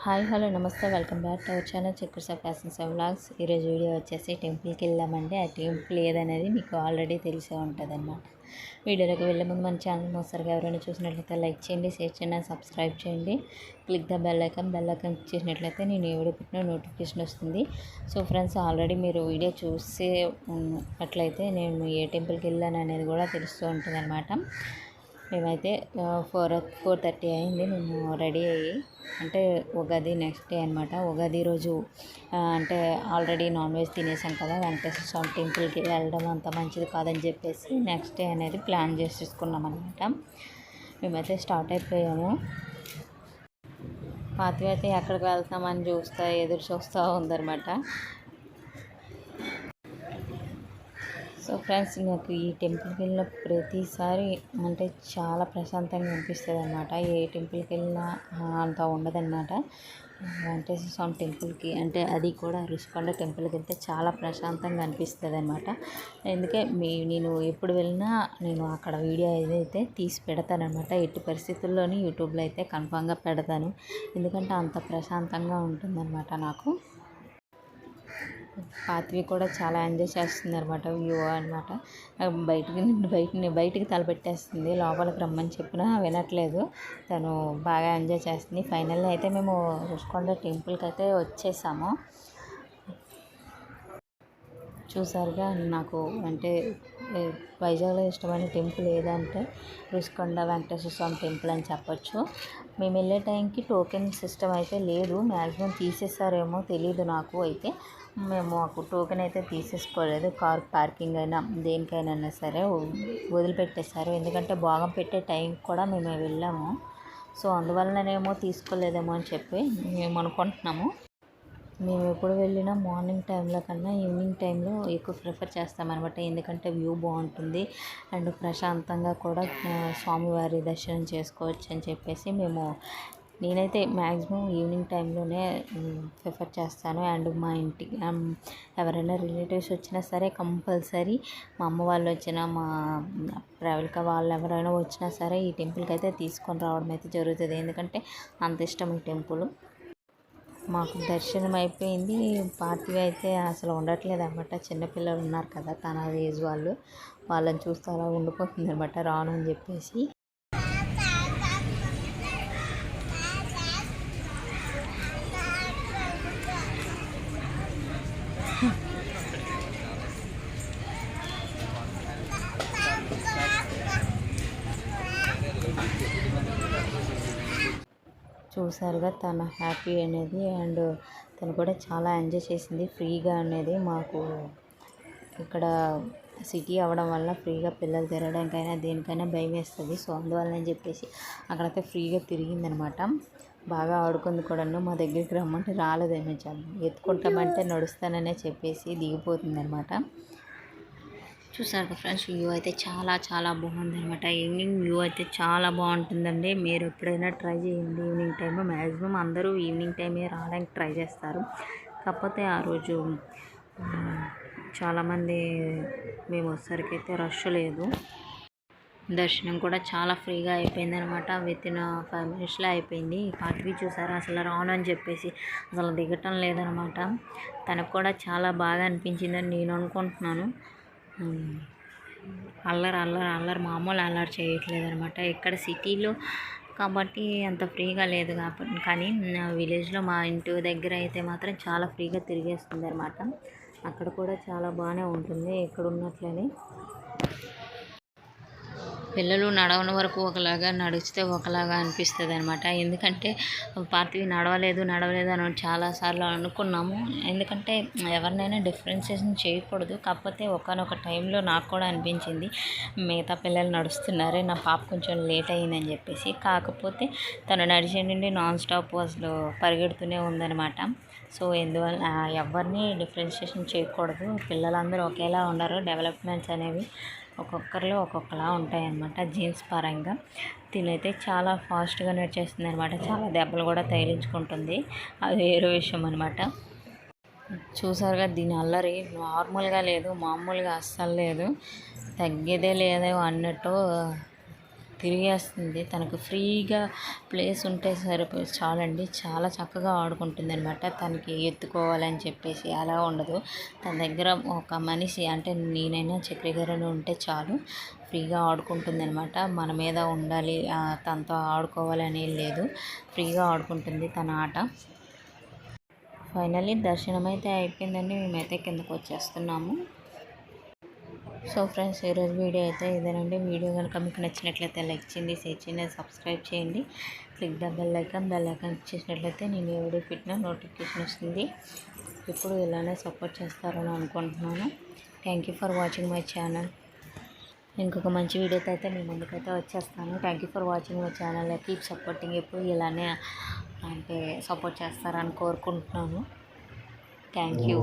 Hi hello నమస్తే welcome back to our channel Chakrasa fashions and vlogs. ఈరోజు video వచ్చేసి టెంపుల్కి వెళ్ళామండి. ఆ టెంపుల్ ఏదనేది మీకు ఆల్రెడీ తెలిసే ఉంటుంది అనమాట. వీడియోలోకి వెళ్ళే ముందు మన ఛానల్ మోస్తరుగా ఎవరైనా చూసినట్లయితే లైక్ చేయండి, షేర్ చేయండి, సబ్స్క్రైబ్ చేయండి. Click the bell icon click చేసినట్లయితే నేను ఏ వీడియో పెట్టినా నోటిఫికేషన్ వస్తుంది. సో ఫ్రెండ్స్, ఆల్రెడీ మీరు వీడియో చూసే అట్లయితే నేను ఏ టెంపుల్కి వెళ్ళాను అనేది కూడా తెలుస్తూ ఉంటుంది అనమాట. మేమైతే 4:30 అయింది మేము రెడీ అయ్యి. అంటే ఉగాది నెక్స్ట్ డే అనమాట. ఉగాది రోజు అంటే ఆల్రెడీ నాన్ వెజ్ తినేసాం కదా, వెంకటేశ్వర స్వామి టెంపుల్కి వెళ్ళడం అంత మంచిది కాదని చెప్పేసి నెక్స్ట్ డే అనేది ప్లాన్ చేసేసుకున్నాం అనమాట. మేమైతే స్టార్ట్ అయిపోయాము. పాతవి అయితే ఎక్కడికి వెళ్తామని ఎదురు చూస్తూ ఉందన్నమాట. సో ఫ్రెండ్స్, నాకు ఈ టెంపుల్కి వెళ్ళిన ప్రతిసారి అంటే చాలా ప్రశాంతంగా అనిపిస్తుంది అనమాట. ఏ టెంపుల్కి వెళ్ళినా అంత ఉండదన్నమాట. వెంకటేశ్వర స్వామి టెంపుల్కి అంటే అది కూడా ఋషికొండ టెంపుల్కి వెళ్తే చాలా ప్రశాంతంగా అనిపిస్తుంది అనమాట. ఎందుకే నేను ఎప్పుడు వెళ్ళినా నేను అక్కడ వీడియో ఏదైతే తీసి పెడతానమాట. ఎట్టి పరిస్థితుల్లోని యూట్యూబ్లో అయితే కన్ఫామ్గా పెడతాను. ఎందుకంటే అంత ప్రశాంతంగా ఉంటుందన్నమాట. నాకు పాతవి కూడా చాలా ఎంజాయ్ చేస్తుంది అనమాట. వ్యూ అనమాట. బయటికి తలపెట్టేస్తుంది. లోపలికి రమ్మని చెప్పినా వినట్లేదు. తను బాగా ఎంజాయ్ చేస్తుంది. ఫైనల్గా అయితే మేము ఋషికొండ టెంపుల్కి అయితే వచ్చేసాము. చూసారుగా, నాకు అంటే వైజాగ్లో ఇష్టమైన టెంపుల్ ఏదంటే ఋషికొండ వెంకటేశ్వర స్వామి టెంపుల్ అని చెప్పొచ్చు. మేము వెళ్ళే టైంకి టోకెన్ సిస్టమ్ అయితే లేదు. మ్యాక్సిమం తీసేసారేమో తెలియదు నాకు. అయితే మేము మాకు టోకెన్ అయితే తీసేసుకోలేదు. కార్ పార్కింగ్ అయినా దేనికైనా సరే వదిలిపెట్టేశారు. ఎందుకంటే భోగం పెట్టే టైం కూడా మేము వెళ్ళాము. సో అందువల్లనేమో తీసుకోలేదేమో అని చెప్పి మేము అనుకుంటున్నాము. మేము ఎప్పుడు వెళ్ళినా మార్నింగ్ టైంలో కన్నా ఈవినింగ్ టైంలో ఎక్కువ ప్రిఫర్ చేస్తామన్నమాట. ఎందుకంటే వ్యూ బాగుంటుంది అండ్ ప్రశాంతంగా కూడా స్వామివారి దర్శనం చేసుకోవచ్చు అని చెప్పేసి నేనైతే మ్యాక్సిమం ఈవినింగ్ టైంలోనే ప్రిఫర్ చేస్తాను. అండ్ మా ఇంటికి ఎవరైనా రిలేటివ్స్ వచ్చినా సరే కంపల్సరీ, మా అమ్మ వాళ్ళు వచ్చినా, మా ప్రవళిక వాళ్ళు ఎవరైనా వచ్చినా సరే ఈ టెంపుల్కి అయితే తీసుకొని రావడం అయితే జరుగుతుంది. ఎందుకంటే అంత ఇష్టం ఈ టెంపుల్. మాకు దర్శనం అయిపోయింది. పార్టీ అయితే అసలు ఉండట్లేదు అనమాట. చిన్నపిల్లలు ఉన్నారు కదా, తన ఏజ్ వాళ్ళని చూస్తే అలా ఉండిపోతుంది అనమాట, రాను అని చెప్పేసి. చూసారుగా తన హ్యాపీ అనేది. అండ్ తను కూడా చాలా ఎంజాయ్ చేసింది ఫ్రీగా అనేది. మాకు ఇక్కడ సిటీ అవ్వడం వల్ల ఫ్రీగా పిల్లలు తిరగడానికైనా దేనికైనా భయం వేస్తుంది. సో అందువల్లనే చెప్పేసి అక్కడైతే ఫ్రీగా తిరిగిందనమాట. బాగా ఆడుకుంది కూడాను. మా దగ్గరికి రమ్మంటే రాలేదేమో, ఎత్తుకుంటామంటే నడుస్తాననే చెప్పేసి దిగిపోతుంది అనమాట. చూసారు ఫ్రెండ్స్, వ్యూ అయితే చాలా చాలా బాగుందనమాట. ఈవినింగ్ వ్యూ అయితే చాలా బాగుంటుందండి. మీరు ఎప్పుడైనా ట్రై చేయండి. ఈవినింగ్ టైంలో మ్యాక్సిమం అందరూ ఈవినింగ్ టైమే రావడానికి ట్రై చేస్తారు. కాకపోతే ఆ రోజు చాలామంది మేము వచ్చేసరికి అయితే రష్ లేదు. దర్శనం కూడా చాలా ఫ్రీగా అయిపోయింది అనమాట. వితిన్ 5 minutesలో అయిపోయింది. పార్టీ చూసారా, అసలు రాను అని చెప్పేసి అసలు దిగటం లేదనమాట. తనకు కూడా చాలా బాగా అనిపించిందని నేను అనుకుంటున్నాను. అల్లరి మామూలు అల్లరి చేయట్లేదు అనమాట. ఇక్కడ సిటీలో కాబట్టి అంత ఫ్రీగా లేదు కానీ విలేజ్లో మా ఇంటి దగ్గర అయితే మాత్రం చాలా ఫ్రీగా తిరిగేస్తుంది అనమాట. అక్కడ కూడా చాలా బాగానే ఉంటుంది ఇక్కడ ఉన్నట్లని. పిల్లలు నడవని వరకు ఒకలాగా, నడిస్తే ఒకలాగా అనిపిస్తుంది అనమాట. ఎందుకంటే పార్టీ నడవలేదు అని చాలాసార్లు అనుకున్నాము. ఎందుకంటే ఎవరినైనా డిఫరెన్షియేషన్ చేయకూడదు. కాకపోతే ఒకనొక టైంలో నాకు కూడా అనిపించింది, మిగతా పిల్లలు నడుస్తున్నారే, నా పాప కొంచెం లేట్ అయ్యిందని చెప్పేసి. కాకపోతే తను నడిచేయండి నాన్ స్టాప్ అసలు పరిగెడుతూనే ఉందన్నమాట. సో ఎందువల్ల ఎవరిని డిఫరెన్షియేషన్ చేయకూడదు. పిల్లలందరూ ఒకేలా ఉండరు. డెవలప్మెంట్స్ అనేవి ఒక్కొక్కరిలో ఒక్కొక్కలా ఉంటాయన్నమాట. జీన్స్ పరంగా తినైతే చాలా ఫాస్ట్గా నడిచేస్తుంది అనమాట. చాలా దెబ్బలు కూడా తగిలించుకుంటుంది. అది వేరే విషయం అనమాట. చూసారుగా, దీని అల్లరి నార్మల్గా లేదు, మామూలుగా అస్సలు లేదు. తగ్గేదే లేదో అన్నట్టు తిరిగేస్తుంది. తనకు ఫ్రీగా ప్లేస్ ఉంటే చాలండి, చాలా చక్కగా ఆడుకుంటుంది అనమాట. తనకి ఎత్తుకోవాలని చెప్పేసి అలా ఉండదు. తన దగ్గర ఒక మనిషి అంటే నేనైనా చక్రి గారైనా ఉంటే చాలు, ఫ్రీగా ఆడుకుంటుంది అనమాట. మన మీద ఉండాలి, తనతో ఆడుకోవాలి అనేది లేదు, ఫ్రీగా ఆడుకుంటుంది తన ఆట. ఫైనల్లీ దర్శనం అయితే అయిపోయిందండి. మేమైతే కిందకు వచ్చేస్తున్నాము. సో ఫ్రెండ్స్, ఈరోజు వీడియో అయితే ఇదేనండి. వీడియో కనుక మీకు నచ్చినట్లయితే లైక్ చేయండి, షేర్ చేయండి, సబ్స్క్రైబ్ చేయండి. క్లిక్ ద బెల్ ఐకాన్ చేసినట్లయితే నేను ఏ వీడియో పెట్టినా నోటిఫికేషన్ వస్తుంది. ఇప్పుడు ఇలానే సపోర్ట్ చేస్తారని అనుకుంటున్నాను. Thank you for watching my channel. ఇంకొక మంచి వీడియోతో అయితే మీ ముందుకైతే వచ్చేస్తాను. Thank you for watching my channel. Keep supporting. ఎప్పుడు ఇలానే అంటే సపోర్ట్ చేస్తారని కోరుకుంటున్నాను. Thank you.